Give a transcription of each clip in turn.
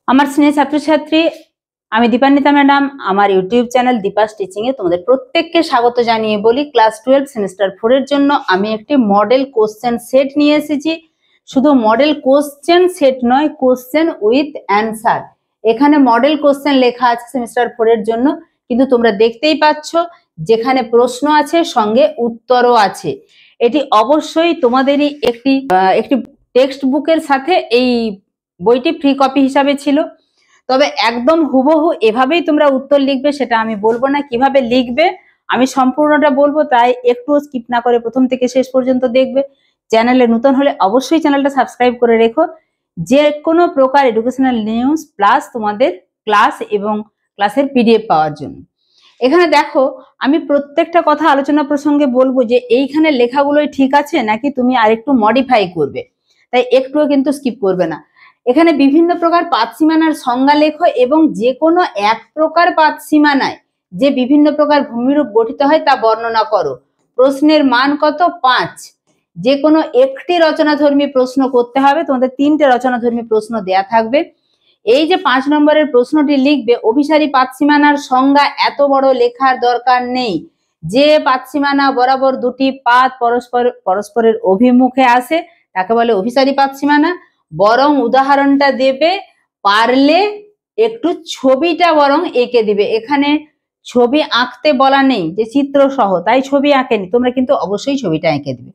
আমার স্নেহ ছাত্রছাত্রী, আমি দীপান্বিতা ম্যাডাম আমার ইউটিউব চ্যানেল দীপাস টিচিং এ তোমাদের প্রত্যেককে স্বাগত জানিয়ে বলি, ক্লাস 12 সেমিস্টার 4 এর জন্য আমি একটি মডেল কোশ্চেন সেট নিয়ে এসেছি। শুধু মডেল কোশ্চেন সেট নয়, কোশ্চেন উইথ অ্যানসার। এখানে মডেল কোশ্চেন লেখা আছে সেমিস্টার 4 এর জন্য, কিন্তু তোমরা দেখতেই পাচ্ছ যেখানে প্রশ্ন আছে সঙ্গে উত্তরও আছে। এটি অবশ্যই তোমাদেরই একটি টেক্সট বুকের সাথে এই বইটি ফ্রি কপি হিসাবে ছিল। তবে একদম হুবহু এভাবেই তোমরা উত্তর লিখবে সেটা আমি বলবো না, কিভাবে লিখবে আমি সম্পূর্ণটা বলবো, তাই একটু স্কিপ না করে প্রথম থেকে শেষ পর্যন্ত দেখবে। চ্যানেলে নতুন হলে অবশ্যই চ্যানেলটা সাবস্ক্রাইব করে রেখো, যে কোনো প্রকার এডুকেশনাল নিউজ প্লাস তোমাদের ক্লাস এবং ক্লাসের পিডিএফ পাওয়ার জন্য। এখানে দেখো, আমি প্রত্যেকটা কথা আলোচনা প্রসঙ্গে বলবো যে এইখানে লেখাগুলোই ঠিক আছে নাকি তুমি আরেকটু মডিফাই করবে, তাই একটুও কিন্তু স্কিপ করবে না। এখানে বিভিন্ন প্রকার পাতসীমানার সংজ্ঞা লেখো এবং যে কোনো এক প্রকার পাতসীমানায় যে বিভিন্ন প্রকার ভূমিরূপ গঠিত হয় তা বর্ণনা করো। প্রশ্নের মান কত? 5। যে কোনো একটি রচনাধর্মী প্রশ্ন করতে হবে, তোমাদের 3টে রচনাধর্মী প্রশ্ন দেয়া থাকবে। এই যে 5 নম্বরের প্রশ্নটি লিখবে, অভিসারী পাতসীমানার সংজ্ঞা এত বড় লেখার দরকার নেই। যে পাতসীমানা বরাবর দুটি পাত পরস্পরের অভিমুখে আসে তাকে বলে অভিসারী পাতসীমানা। বরং উদাহরণটা দেবে, পারলে একটু ছবিটা বরং এঁকে দিবে। এখানে ছবি আঁকতে বলা নেই, যে চিত্র সহ, তাই ছবি আঁকেনি, তোমরা কিন্তু অবশ্যই ছবিটা এঁকে দিবে।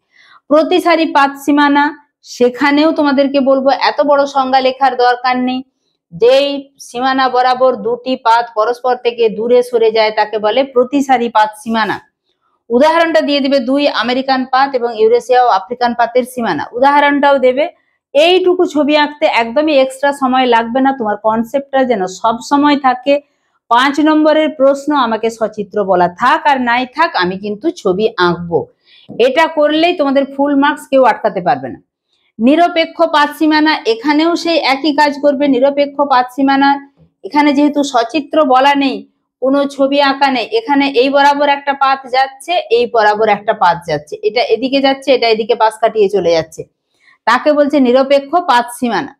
প্রতিসারী পাতসীমানা, সেখানেও তোমাদেরকে বলবো এত বড় সংজ্ঞা লেখার দরকার নেই। যেই সীমানা বরাবর দুটি পাত পরস্পর থেকে দূরে সরে যায় তাকে বলে প্রতিসারী পাতসীমানা। উদাহরণটা দিয়ে দিবে 2 আমেরিকান পাত এবং ইউরেশিয়া ও আফ্রিকান পাতের সীমানা, উদাহরণটাও দেবে। এইটুকু ছবি আঁকতে একদমই এক্সট্রা সময় লাগবে না, তোমার কনসেপ্টটা যেন সব সময় থাকে। 5 নম্বরের প্রশ্ন আমাকে সচিত্র বলা থাক আর নাই থাক, আমি কিন্তু ছবি আঁকবো। এটা করলেই তোমাদের ফুল মার্কস কেউ আটকাতে পারবে না। নিরপেক্ষ পাতসীমানা, এখানেও সেই একই কাজ করবে। নিরপেক্ষ পাতসীমানা, এখানে যেহেতু সচিত্র বলা নেই, কোনো ছবি আঁকা নেই, এখানে এই বরাবর একটা পাত যাচ্ছে, এই বরাবর একটা পাত যাচ্ছে, এটা এদিকে যাচ্ছে, এটা এদিকে পাশ কাটিয়ে চলে যাচ্ছে, তাকে বলছে নিরপেক্ষ পাতসীমানা।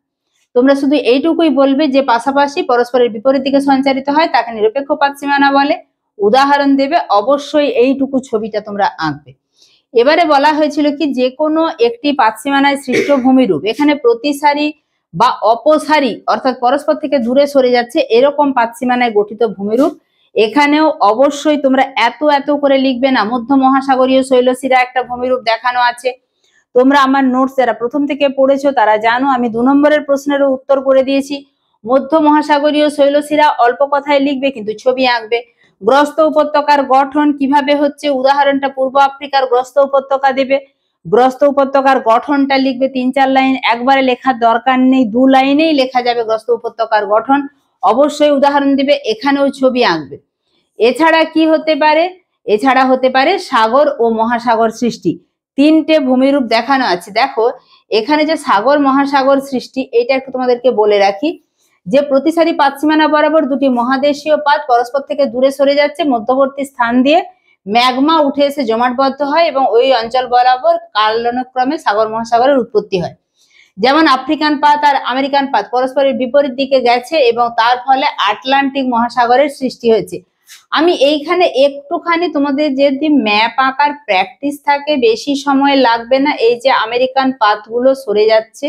তোমরা শুধু এইটুকুই বলবে যে পাশাপাশি পরস্পরের বিপরীত দিকে সঞ্চারিত হয় তাকে নিরপেক্ষ পাতসীমানা বলে। উদাহরণ দেবে, অবশ্যই এইটুকু ছবিটা তোমরা আঁকবে। এবারে বলা হয়েছিল কি, যে কোনো একটি পাতসীমানায় সৃষ্ট ভূমিরূপ, এখানে প্রতিসারী বা অপসারী অর্থাৎ পরস্পর থেকে দূরে সরে যাচ্ছে এরকম পাতসীমানায় গঠিত ভূমিরূপ। এখানেও অবশ্যই তোমরা এত করে লিখবে না। মধ্য মহাসাগরীয় শৈলশিরা একটা ভূমিরূপ দেখানো আছে, তোমরা আমার নোটস যারা প্রথম থেকে পড়েছো তারা জানো, আমি 2 নম্বরের প্রশ্নেরও উত্তর করে দিয়েছি। মধ্য মহাসাগরীয় শৈলশিরা অল্প কথায় লিখবে কিন্তু ছবি আঁকবে। গ্রস্ত উপত্যকার গঠন কিভাবে হচ্ছে, উদাহরণটা পূর্ব আফ্রিকার গ্রস্ত উপত্যকা দেবে, গ্রস্ত উপত্যকার গঠনটা লিখবে 3-4 লাইন, একবারে লেখার দরকার নেই, 2 লাইনেই লেখা যাবে গ্রস্ত উপত্যকার গঠন। অবশ্যই উদাহরণ দিবে, এখানেও ছবি আঁকবে। এছাড়া কি হতে পারে? এছাড়া হতে পারে সাগর ও মহাসাগর সৃষ্টি। 3টে ভূমিরূপ দেখানো আছে। দেখো এখানে যে সাগর মহাসাগর সৃষ্টি, এটা একটু তোমাদেরকে বলে রাখি, যে প্রতিসারী পাতসীমানা বরাবর দুটি মহাদেশীয় পাত পরস্পর থেকে দূরে সরে যাচ্ছে, মধ্যবর্তী স্থান দিয়ে ম্যাগমা উঠে এসে জমাটবদ্ধ হয় এবং ওই অঞ্চল বরাবর কালানুক্রমে সাগর মহাসাগরের উৎপত্তি হয়। যেমন আফ্রিকান পাত আর আমেরিকান পাত পরস্পরের বিপরীত দিকে গেছে এবং তার ফলে আটলান্টিক মহাসাগরের সৃষ্টি হয়েছে। আমি এইখানে একটুখানি তোমাদের যদি ম্যাপ আঁকার প্র্যাকটিস থাকে, বেশি সময় লাগবে না। এই যে আমেরিকান পাতগুলো সরে যাচ্ছে,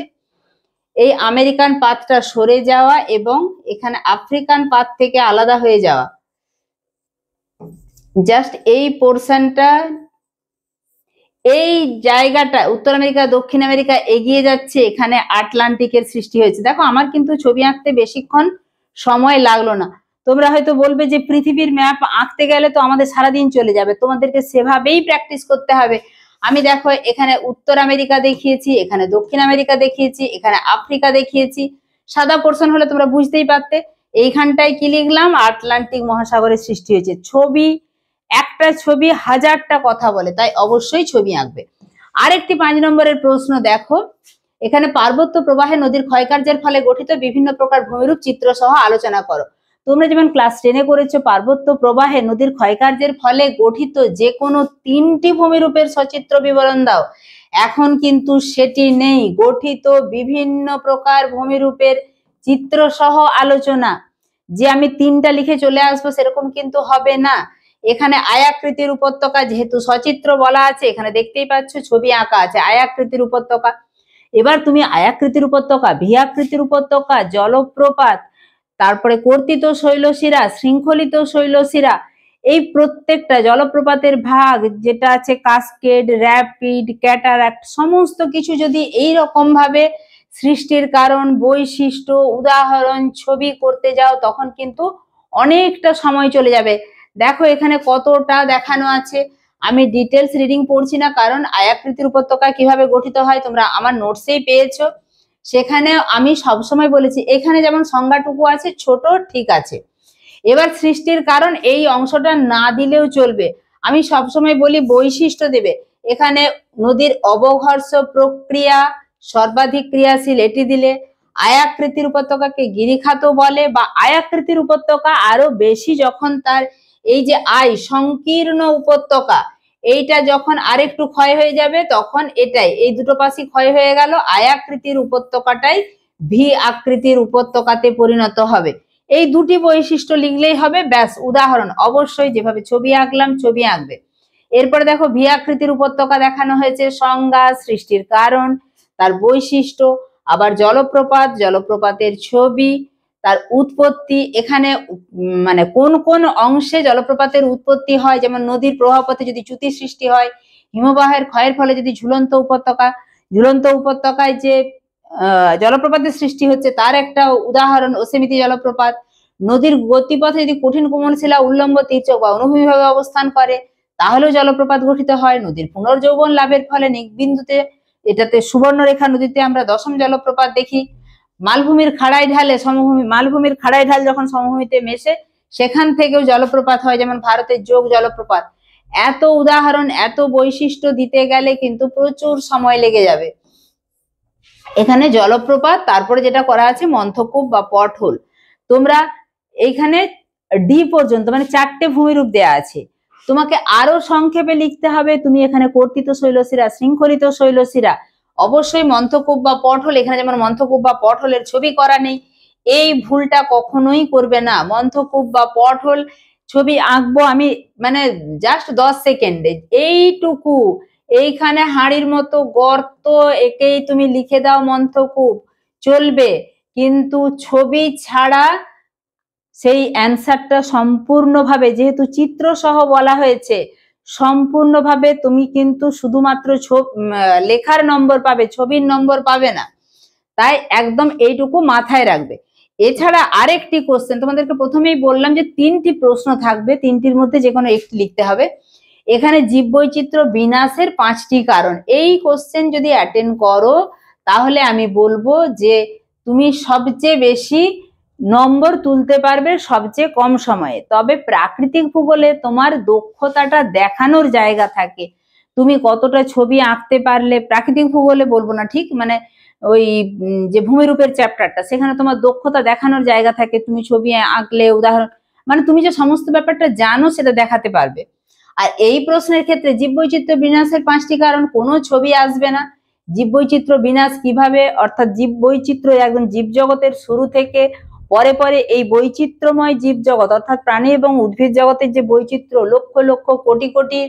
এই আমেরিকান পাতটা সরে যাওয়া এবং এখানে আফ্রিকান পাত থেকে আলাদা হয়ে যাওয়া, জাস্ট এই পোর্শনটা, এই জায়গাটা উত্তর আমেরিকা দক্ষিণ আমেরিকা এগিয়ে যাচ্ছে, এখানে আটলান্টিকের সৃষ্টি হয়েছে। দেখো আমার কিন্তু ছবি আঁকতে বেশিক্ষণ সময় লাগলো না। তোমরা হয়তো বলবে যে পৃথিবীর ম্যাপ আঁকতে গেলে তো আমাদের সারাদিন চলে যাবে, তোমাদেরকে সেভাবেই প্র্যাকটিস করতে হবে। আমি দেখো এখানে উত্তর আমেরিকা দেখিয়েছি, এখানে দক্ষিণ আমেরিকা দেখিয়েছি, এখানে আফ্রিকা দেখিয়েছি। সাদা পোর্শন হলে তোমরা বুঝতেই পারতে। এইখানটায় কি লিখলাম? আটলান্টিক মহাসাগরের সৃষ্টি হয়েছে। ছবি, একটা ছবি হাজারটা কথা বলে, তাই অবশ্যই ছবি আঁকবে। আরেকটি 5 নম্বরের প্রশ্ন দেখো, এখানে পার্বত্য প্রবাহে নদীর ক্ষয়কার্যের ফলে গঠিত বিভিন্ন প্রকার ভূমিরূপ চিত্র সহ আলোচনা করো। তোমরা যেমন ক্লাস 10-এ করেছো, পার্বত্য প্রবাহে নদীর ক্ষয়কার্যের ফলে গঠিত যে কোনো 3টি ভূমিরূপের সচিত্র বিবরণ দাও। এখন কিন্তু সেটি নেই। গঠিত বিভিন্ন প্রকার ভূমিরূপের চিত্র সহ আলোচনা। যে আমি 3টা লিখে চলে আসবো সেরকম কিন্তু হবে না। এখানে আয়াকৃতির উপত্যকা, যেহেতু সচিত্র বলা আছে, এখানে দেখতেই পাচ্ছ ছবি আঁকা আছে আয়াকৃতির উপত্যকা। এবার তুমি আয়াকৃতির উপত্যকা, ভিয়াকৃতির উপত্যকা, জলপ্রপাত, তারপরে কর্তিত শৈলশিরা, শৃঙ্খলিত শৈলশিরা, এই প্রত্যেকটা জলপ্রপাতের ভাগ যেটা আছে কাসকেড, র্যাপিড, ক্যাটারাক্ট, সমস্ত কিছু যদি এই রকম ভাবে সৃষ্টির কারণ, বৈশিষ্ট্য, উদাহরণ, ছবি করতে যাও তখন কিন্তু অনেকটা সময় চলে যাবে। দেখো এখানে কতটা দেখানো আছে। আমি ডিটেলস রিডিং পড়ছি না, কারণ আয়াকৃতির উপত্যকা কিভাবে গঠিত হয় তোমরা আমার নোটসেই পেয়েছো। সেখানে আমি সবসময় বলেছি, এখানে যেমন সংজ্ঞাটুকু আছে ছোট, ঠিক আছে। এবার সৃষ্টির কারণ এই অংশটা না দিলেও চলবে, আমি সবসময় বলি বৈশিষ্ট্য দেবে। এখানে নদীর অবঘর্ষ প্রক্রিয়া সর্বাধিক ক্রিয়াশীল, এটি দিলে। আয়াকৃতির উপত্যকাকে গিরিখাত বলে, বা আয়াকৃতির উপত্যকা আরো বেশি যখন তার এই যে সংকীর্ণ উপত্যকা, এইটা যখন আরেকটু ক্ষয় হয়ে যাবে তখন এটাই, এই দুটো পাশই ক্ষয় হয়ে গেল, আয়াকৃতির উপত্যকাটাই ভি আকৃতির উপত্যকাতে পরিণত হবে। এই দুটি বৈশিষ্ট্য লিখলেই হবে, ব্যাস। উদাহরণ অবশ্যই যেভাবে ছবি আঁকলাম ছবি আঁকবে। এরপরে দেখো ভি আকৃতির উপত্যকা দেখানো হয়েছে, সংজ্ঞা, সৃষ্টির কারণ, তার বৈশিষ্ট্য, আবার জলপ্রপাত, জলপ্রপাতের ছবি, তার উৎপত্তি। এখানে মানে কোন কোন অংশে জলপ্রপাতের উৎপত্তি হয়, যেমন নদীর প্রবাহপথে যদি চ্যুতি সৃষ্টি হয়, হিমবাহের ক্ষয়ের ফলে যদি ঝুলন্ত উপত্যকায় যে জলপ্রপাতের সৃষ্টি হচ্ছে তার একটা উদাহরণ অসীমিত জলপ্রপাত। নদীর গতিপথে যদি কঠিন কোমল শিলা উল্লম্ব, তীর্যক বা অনুভূমিভাবে অবস্থান করে তাহলেও জলপ্রপাত গঠিত হয়। নদীর পুনর্যৌবন লাভের ফলে নিকবিন্দুতে, এটাতে সুবর্ণরেখা নদীতে আমরা 10ম জলপ্রপাত দেখি। মালভূমির খাড়াই ঢালে সমভূমি, মালভূমির খাড়াই ঢাল যখন সমভূমিতে মেশে সেখান থেকেও জলপ্রপাত হয়, যেমন ভারতের যোগ জলপ্রপাত। এত উদাহরণ, এত বৈশিষ্ট্য দিতে গেলে কিন্তু প্রচুর সময় লেগে যাবে। এখানে জলপ্রপাত, তারপরে যেটা করা আছে মন্থকূপ বা পটহোল। তোমরা এইখানে ডি পর্যন্ত মানে 4টে ভূমিরূপ দেয়া আছে, তোমাকে আরো সংক্ষেপে লিখতে হবে। তুমি এখানে কর্তিত শৈলশিরা, শৃঙ্খলিত শৈলশিরা, অবশ্যই মন্থকূপ বা পটহোল। এখানে যেমন মন্থকূপ বা পটহোলের ছবি করা নেই, এই ভুলটা কখনোই করবে না। মন্থকূপ বা পটহোল ছবি আঁকবো আমি মানে জাস্ট 10 সেকেন্ডে, এইটুকু। এইখানে হাড়ির মতো গর্ত, একেই তুমি লিখে দাও মন্থকূপ, চলবে। কিন্তু ছবি ছাড়া সেই অ্যান্সারটা সম্পূর্ণভাবে, যেহেতু চিত্র সহ বলা হয়েছে, সম্পূর্ণভাবে তুমি কিন্তু শুধুমাত্র লেখার নম্বর পাবে, ছবির নম্বর পাবে না। তাই একদম এইটুকু মাথায় রাখবে। এছাড়া আরেকটি কোশ্চেন তোমাদেরকে প্রথমেই বললাম যে 3টি প্রশ্ন থাকবে, 3টির মধ্যে যে কোনো একটি লিখতে হবে। এখানে জীববৈচিত্র্য বিনাশের 5টি কারণ, এই কোশ্চেন যদি অ্যাটেন্ড করো তাহলে আমি বলবো যে তুমি সবচেয়ে বেশি নম্বর তুলতে পারবে সবচেয়ে কম সময়ে। তবে প্রাকৃতিক ভূগোলে তোমার দক্ষতাটা দেখানোর জায়গা থাকে, তুমি কতটা ছবি আঁকতে পারলে। প্রাকৃতিক ভূগোলে বলবো না ঠিক, মানে ওই যে ভূমিরূপের চ্যাপ্টারটা, সেখানে তোমার দক্ষতা দেখানোর জায়গা থাকে, তুমি ছবি আঁকলে, উদাহরণ, মানে তুমি যে সমস্ত ব্যাপারটা জানো সেটা দেখাতে পারবে। আর এই প্রশ্নের ক্ষেত্রে জীববৈচিত্র্য বিনাশের 5টি কারণ, কোনো ছবি আসবে না। জীববৈচিত্র্য বিনাশ কিভাবে, অর্থাৎ জীববৈচিত্র্য একদম জীবজগতের শুরু থেকে পরে পরে এই বৈচিত্র্যময় জীবজগৎ অর্থাৎ প্রাণী এবং উদ্ভিদ জগতের যে বৈচিত্র্য, লক্ষ লক্ষ কোটি কোটি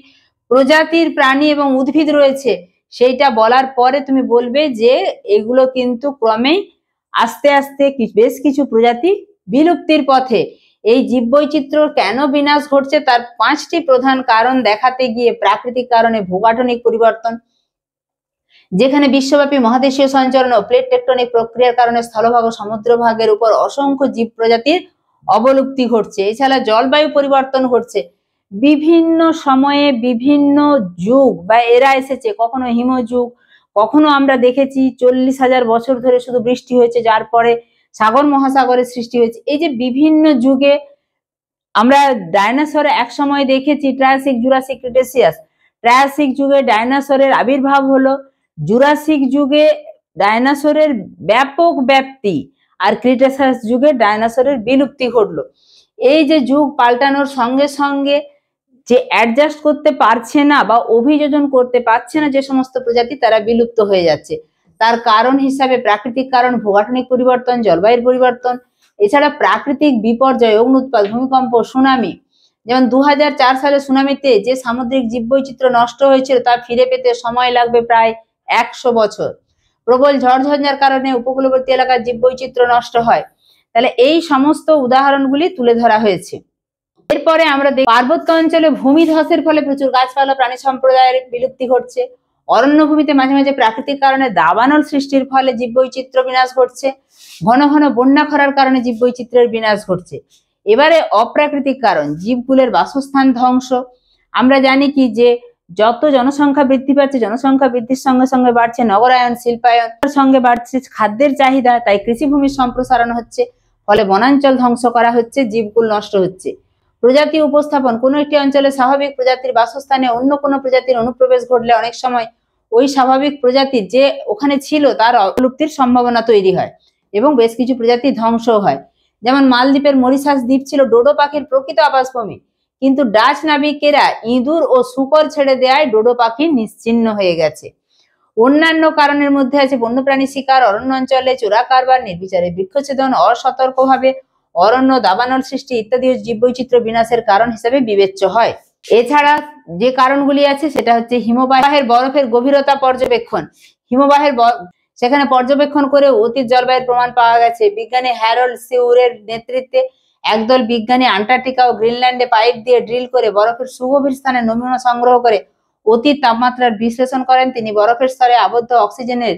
প্রজাতির প্রাণী এবং উদ্ভিদ রয়েছে, সেইটা বলার পরে তুমি বলবে যে এগুলো কিন্তু ক্রমেই আস্তে আস্তে বেশ কিছু প্রজাতি বিলুপ্তির পথে। এই জীববৈচিত্র্য কেন বিনাশ ঘটছে তার 5টি প্রধান কারণ দেখাতে গিয়ে প্রাকৃতিক কারণে ভূগাঠনিক পরিবর্তন, যেখানে বিশ্বব্যাপী মহাদেশীয় সঞ্চরণ ও প্লেট টেকটনিক প্রক্রিয়ার কারণে স্থলভাগ ও সমুদ্রভাগের উপর অসংখ্য জীব প্রজাতির অবলুপ্তি ঘটছে। এছাড়া জলবায়ু পরিবর্তন ঘটছে, বিভিন্ন সময়ে বিভিন্ন যুগ বা এরা এসেছে, কখনো হিমযুগ, কখনো আমরা দেখেছি 40,000 বছর ধরে শুধু বৃষ্টি হয়েছে, যার পরে সাগর মহাসাগরের সৃষ্টি হয়েছে। এই যে বিভিন্ন যুগে আমরা ডাইনোসর এক সময় দেখেছি, ট্রায়াসিক, জুরাসিক, ক্রিটেসিয়াস। ট্রায়াসিক যুগে ডাইনোসরের আবির্ভাব হলো, জুরাসিক যুগে ডাইনোসরের ব্যাপক ব্যাপ্তি, আর ক্রিটেসিয়াস যুগে ডাইনোসরের বিলুপ্তি ঘটলো। এই যে যুগ পাল্টানোর সঙ্গে সঙ্গে যে অ্যাডজাস্ট করতে পারছে না বা অভিযোজন করতে পারছে না যে সমস্ত প্রজাতি, তারা বিলুপ্ত হয়ে যাচ্ছে। তার কারণ হিসাবে প্রাকৃতিক কারণ, ভূগাঠনিক পরিবর্তন, জলবায়ুর পরিবর্তন, এছাড়া প্রাকৃতিক বিপর্যয়, অগ্নুৎপাত, ভূমিকম্প, সুনামি। যেমন 2004 সালে সুনামিতে যে সামুদ্রিক জীববৈচিত্র্য নষ্ট হয়েছিল তা ফিরে পেতে সময় লাগবে প্রায় 100 বছর। প্রবল ঝড়ঝঞ্ঝার কারণে উপকূলবর্তী এলাকার জীববৈচিত্র্য নষ্ট হয়। তাহলে এই সমস্ত উদাহরণগুলি তুলে ধরা হয়েছে। এরপরে আমরা দেখি পার্বত্য অঞ্চলে ভূমিধসের ফলে প্রচুর গাছপালা, প্রাণী সম্প্রদায়ের বিলুপ্তি ঘটছে। অরণ্যভূমিতে মাঝে মাঝে প্রাকৃতিক কারণে দাবানল সৃষ্টির ফলে জীববৈচিত্র্য বিনাশ ঘটছে। ঘন ঘন বন্যা খরার কারণে জীববৈচিত্র্যের বিনাশ ঘটছে। এবারে অপ্রাকৃতিক কারণ, জীবকুলের বাসস্থান ধ্বংস। আমরা জানি কি যে যত জনসংখ্যা বৃদ্ধি পাচ্ছে, জনসংখ্যা বৃদ্ধির সঙ্গে সঙ্গে বাড়ছে নগরায়ন, শিল্পায়ন, সঙ্গে বাড়ছে খাদ্যের চাহিদা, তাই কৃষিভূমির সম্প্রসারণ হচ্ছে, ফলে বনাঞ্চল ধ্বংস করা হচ্ছে, জীবকুল নষ্ট হচ্ছে। প্রজাতি উপস্থাপন, কোনো একটি অঞ্চলে স্বাভাবিক প্রজাতির বাসস্থানে অন্য কোনো প্রজাতির অনুপ্রবেশ ঘটলে অনেক সময় ওই স্বাভাবিক প্রজাতি যে ওখানে ছিল তার বিলুপ্তির সম্ভাবনা তৈরি হয় এবং বেশ কিছু প্রজাতি ধ্বংস হয়। যেমন মালদ্বীপের মরিশাস দ্বীপ ছিল ডোডো পাখির প্রকৃত আবাসভূমি, কিন্তু ডাচ নাবিকেরা ইঁদুর ও শূকর ছেড়ে দেওয়ায় ডোডো পাখি নিশ্চিহ্ন হয়ে গেছে। অন্যান্য কারণের মধ্যে আছে বন্যপ্রাণী শিকার, অরণ্য অঞ্চলে চোরা কারবার, নির্বিচারে বৃক্ষছেদন, অসতর্কভাবে অরণ্য দাবানল সৃষ্টি ইত্যাদি জীববৈচিত্র্য বিনাশের কারণ হিসেবে বিবেচ্য হয়। এছাড়া যে কারণগুলি আছে সেটা হচ্ছে হিমবাহের বরফের গভীরতা পর্যবেক্ষণ। হিমবাহের সেখানে পর্যবেক্ষণ করে অতীত জলবায়ুর প্রমাণ পাওয়া গেছে। বিজ্ঞানী হ্যারল্ড সিউরের নেতৃত্বে একদল বিজ্ঞানী আন্টার্কটিকা ও গ্রিনল্যান্ডে পাইপ দিয়ে ড্রিল করে বরফের সুগভীর স্থানে নমুনা সংগ্রহ করে অতীত তাপমাত্রার বিশ্লেষণ করেন। তিনি বরফের স্তরে আবদ্ধ অক্সিজেনের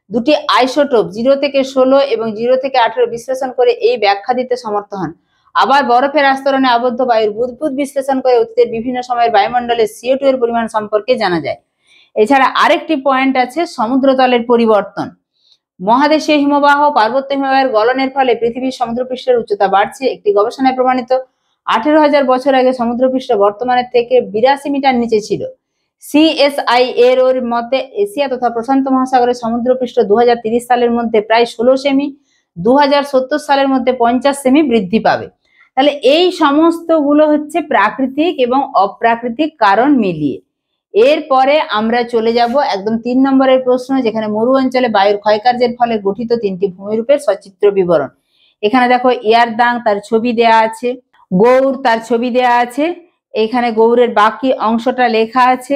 দুটি আইসোটোপ 0 থেকে 16 এবং 0 থেকে 18 বিশ্লেষণ করে এই ব্যাখ্যা দিতে সমর্থ হন। আবার বরফের আস্তরণে আবদ্ধ বায়ুর বুদবুদ বিশ্লেষণ করে অতীতের বিভিন্ন সময়ের বায়ুমণ্ডলে CO2 এর পরিমাণ সম্পর্কে জানা যায়। এছাড়া আরেকটি পয়েন্ট আছে সমুদ্রতলের পরিবর্তন। মহাদেশীয় হিমবাহ, পার্বত্য হিমবাহের গলনের ফলে পৃথিবীর সমুদ্রপৃষ্ঠের উচ্চতা বাড়ছে। একটি গবেষণায় প্রমাণিত 18,000 বছর আগে সমুদ্রপৃষ্ঠ বর্তমানের থেকে 82 মিটার নিচে ছিল। CSIRO এর মতে এশিয়া তথা প্রশান্ত মহাসাগরের সমুদ্রপৃষ্ঠ 2030 সালের মধ্যে প্রায় 16 সেমি, 2070 সালের মধ্যে 50 সেমি বৃদ্ধি পাবে। তাহলে এই সমস্তগুলো হচ্ছে প্রাকৃতিক এবং অপ্রাকৃতিক কারণ মিলিয়ে। এরপরে আমরা চলে যাব একদম 3 নম্বরের প্রশ্ন, যেখানে মরু অঞ্চলে বায়ুর ক্ষয়কার্যের ফলে গঠিত 3টি ভূমিরূপের সচিত্র বিবরণ। এখানে দেখো ইয়ারদাং, তার ছবি দেয়া আছে, গৌর, তার ছবি দেয়া আছে। এখানে গৌরের বাকি অংশটা লেখা আছে।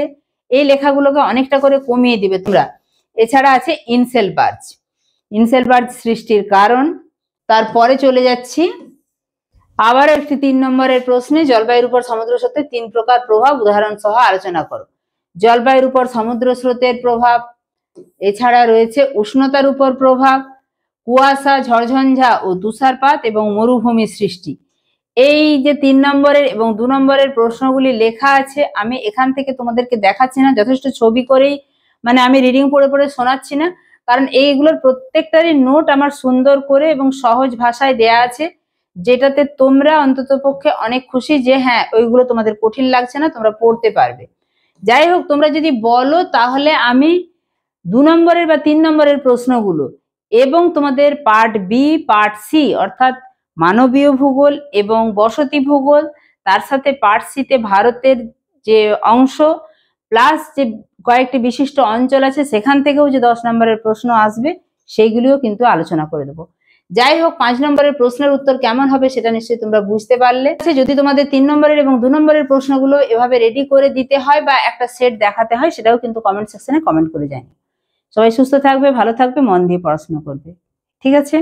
এই লেখাগুলোকে অনেকটা করে কমিয়ে দিবে তোমরা। এছাড়া আছে ইনসেলবার্জ, ইনসেলবার্জ সৃষ্টির কারণ। তারপরে চলে যাচ্ছি আবার একটি 3 নম্বরের প্রশ্নে, জলবায়ুর উপর সমুদ্র স্রোতের 3 প্রকার প্রভাব উদাহরণ সহ আলোচনা করো। জলবায়ুর উপর সমুদ্র স্রোতের প্রভাব, এছাড়া রয়েছে উষ্ণতার উপর প্রভাব, কুয়াশা, ঝড়ঝঞ্ঝা ও তুষারপাত এবং মরুভূমি সৃষ্টি। এই যে 3 নম্বরের এবং 2 নম্বরের প্রশ্নগুলি লেখা আছে, আমি এখান থেকে তোমাদেরকে দেখাচ্ছি না, যথেষ্ট ছবি করেই মানে আমি রিডিং পড়ে পড়ে শোনাচ্ছি না, কারণ এইগুলোর প্রত্যেকটারই নোট আমার সুন্দর করে এবং সহজ ভাষায় দেয়া আছে, যেটাতে তোমরা অন্ততপক্ষে অনেক খুশি যে হ্যাঁ ওইগুলো তোমাদের কঠিন লাগছে না, তোমরা পড়তে পারবে। যাই হোক, তোমরা যদি বলো তাহলে আমি 2 নম্বরের বা 3 নম্বরের প্রশ্নগুলো এবং তোমাদের পার্ট বি, পার্ট সি অর্থাৎ মানবীয় ভূগোল এবং বসতি ভূগোল, তার সাথে পার্ট সিতে ভারতের যে অংশ প্লাস যে কয়েকটি বিশিষ্ট অঞ্চল আছে সেখান থেকেও যে 10 নম্বরের প্রশ্ন আসবে সেইগুলিও কিন্তু আলোচনা করে দেবো। যাই হোক, 5 নম্বরের প্রশ্নের উত্তর কেমন হবে সেটা নিশ্চয়ই তোমরা বুঝতে পারলে। যদি তোমাদের 3 নম্বরের এবং 2 নম্বরের প্রশ্নগুলো এভাবে রেডি করে দিতে হয় বা একটা সেট দেখাতে হয়, সেটাও কিন্তু কমেন্ট সেকশনে কমেন্ট করে জানিও। সবাই সুস্থ থাকবে, ভালো থাকবে, মন দিয়ে পড়াশোনা করবে। ঠিক আছে।